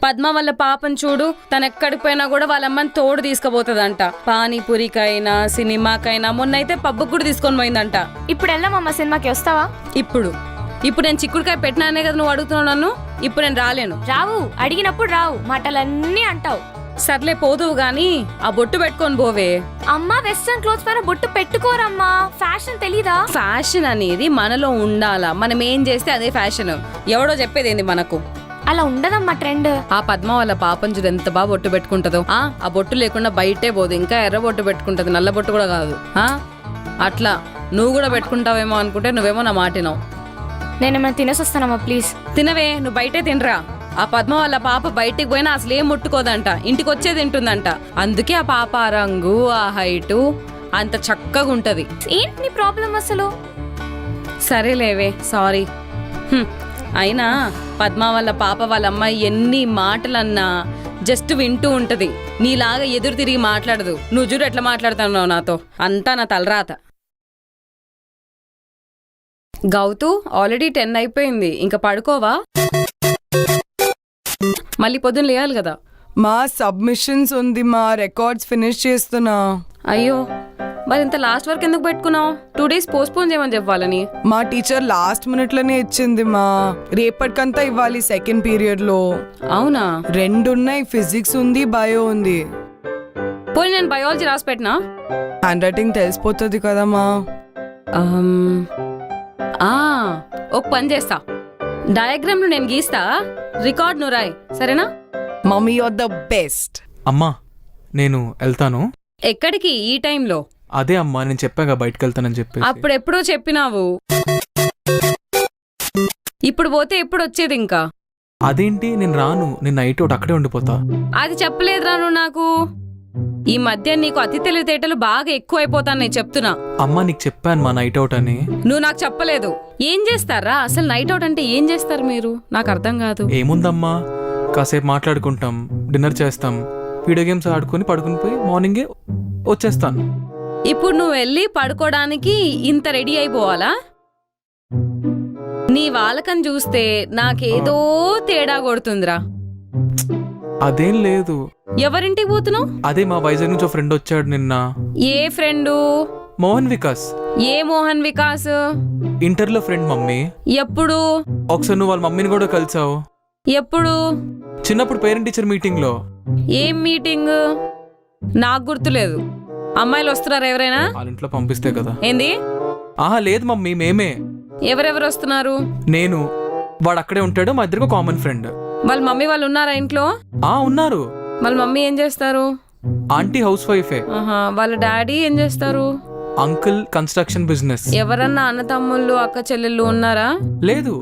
పద్మ వాళ్ళ పాపం చూడు, తను ఎక్కడికి పోయినా కూడా వాళ్ళమ్మని తోడు తీసుకుపోతుందంట. పానీపూరికైనా సినిమాకైనా, మొన్నైతే పబ్బుకు కూడా తీసుకొని పోయిందంట. ఇప్పుడు వెళ్దామమ్మ సినిమాకి, వస్తావా? ఇప్పుడు నేను చిక్కుడుకాయ పెట్టినానే కదా నువ్వు అడుగుతున్నావు నన్ను. ఇప్పుడు నేను రాలేను. రావు, అడిగినప్పుడు రావు, మాటలన్నీ అంటావు. సర్లే పోదువు గాని ఆ బొట్టు పెట్టుకొని పోవే. అమ్మా వెస్ట్రన్ క్లోత్స్ పైన బొట్టు పెట్టుకోరమ్మా, ఫ్యాషన్ తెలీదా? ఫ్యాషన్ అనేది మనలో ఉండాలా, మనం ఏం చేస్తే అదే ఫ్యాషన్. ఎవడో చెప్పేది ఏంది మనకు? అలా ఉండదమ్మా ట్రెండ్. ఆ పద్మ వాళ్ళ పాపం చూడు ఎంత బాగా బొట్టు పెట్టుకుంటుందో. ఆ బొట్టు లేకుండా బయటే పోదు, ఇంకా ఎర్ర బొట్టు పెట్టుకుంటది, నల్ల బొట్టు కూడా కాదు. అట్లా నువ్వు కూడా పెట్టుకుంటావేమో అనుకుంటే నువ్వేమో నా మాటినావు. నేనేమైనా తినేసి వస్తానమ్మా ప్లీజ్. తినవే, నువ్వు బయటే తినరా. ఆ పద్మ వాళ్ళ పాప బయటికి పోయినా అసలు ఏం ముట్టుకోదంట, ఇంటికి వచ్చే తింటుందంట. అందుకే ఆ పాప ఆ రంగు ఆ హైటు అంత చక్కగా ఉంటది. ఏంటి నీ ప్రాబ్లం అసలు? సరేలేవే, సారీ. అయినా పద్మ వాళ్ళ పాప వాళ్ళ అమ్మాయి ఎన్ని మాటలన్నా జస్ట్ వింటూ ఉంటది, నీలాగా ఎదురు తిరిగి మాట్లాడదు. నువ్వు చూడు ఎట్లా మాట్లాడుతున్నావు నాతో, అంతా నా తలరాత. గౌతు, ఆల్రెడీ 10 అయిపోయింది, ఇంకా పడుకోవా? మళ్ళీ పొద్దున్న లేయాలి కదా. మా సబ్మిషన్స్ ఉంది, మా రికార్డ్స్ ఫినిష్ చేస్తున్నా. అయ్యో, మరి ఇంత లాస్ట్ వరకు ఎందుకు పెట్టుకున్నావు? 2 days పోస్ట్పోన్ చేయమని చెప్పాలని. మా టీచర్ లాస్ట్ మినిట్ లోనే ఇచ్చింది మా, రేపటికంతా ఇవ్వాలి సెకండ్ పీరియడ్ లో. అవునా? 2 ఉన్నాయి, ఫిజిక్స్ ఉంది, బయో ఉంది. పోనీ నేను బయాలజీ రాసి పెట్టినా? హ్యాండ్ రైటింగ్ తెలిసిపోతుంది కదమ్మా. ఒక పని చేస్తా, డయాగ్రామ్ నేను గీస్తా, రికార్డ్ నువ్వు రాయి, సరేనా? Mummy your the best. అమ్మా నేను వెళ్తాను. ఎక్కడికి ఈ టైంలో? అదే అమ్మా నేను చెప్పాగా బయటకు వెళ్తానని చెప్పి. అప్పుడెప్పుడో చెప్పినావు, ఇప్పుడు పోతే ఎప్పుడు వచ్చేది ఇంకా? అదేంటి, నేను రాను, నేను నైట్ ఒకటి అక్కడే ఉండిపోతా. అది చెప్పలేదు రాను నాకు. ఈ మధ్య నీకు అతి తెలివితేటలు బాగా ఎక్కువ అయిపోతాను, నేను చెప్తున్నా. అమ్మా నీకు చెప్పాను మా నైట్ అవుట్ అని. నువ్వు నాకు చెప్పలేదు. ఏం చేస్తారా అసలు నైట్ అవుట్ అంటే? ఏం చేస్తారు మీరు? నాకు అర్థం కాదు. ఏముందమ్మా, కాసేపు మాట్లాడుకుంటాం, డిన్నర్ చేస్తాం, వీడియో గేమ్స్ ఆడుకుని పడుకుని పోయి మార్నింగే వచ్చేస్తాను. ఇప్పుడు నువ్వు వెళ్ళి పడుకోవడానికి ఇంత రెడీ అయిపోవాలా? నీ వాళ్ళకని చూస్తే నాకేదో తేడా కొడుతుందిరా. అదేం లేదు. ఎవరింటికి పోతున్నావు? అదే మా వైజాగ్ నుంచి ఒక ఫ్రెండ్ వచ్చాడు నిన్న. ఏ ఫ్రెండు? మోహన్ వికాస్. ఏ మోహన్ వికాస్? ఇంటర్లో ఫ్రెండ్ మమ్మీ. ఎప్పుడు? ఒకసారి నువ్వు వాళ్ళ మమ్మీని కూడా కలిసావు. ఎప్పుడు? చిన్నప్పుడు పేరెంట్ టీచర్ మీటింగ్ లో. ఏం మీటింగ్? నాకు గుర్తులేదు. అమ్మాయిలు వస్తున్నారా ఎవరైనా? వాళ్ళ ఇంట్లో పంపిస్తే కదా. ఏంది? ఆహా లేదు మమ్మీ, మేమే. ఎవరెవరు వస్తున్నారు? నేను, వాడు అక్కడే ఉంటాడు, మా ఇద్దరికి కామన్ ఫ్రెండ్. వాళ్ళ మమ్మీ వాళ్ళు ఉన్నారా ఇంట్లో? ఉన్నారు. వాళ్ళ మమ్మీ ఏం చేస్తారు? ఆంటీ హౌస్ వైఫే. వాళ్ళ డాడీ ఏం చేస్తారు? Uncle construction business. ఎవరన్నా అన్న తమ్ముళ్ళు అక్క చెల్లెళ్ళు ఉన్నారా? లేదు,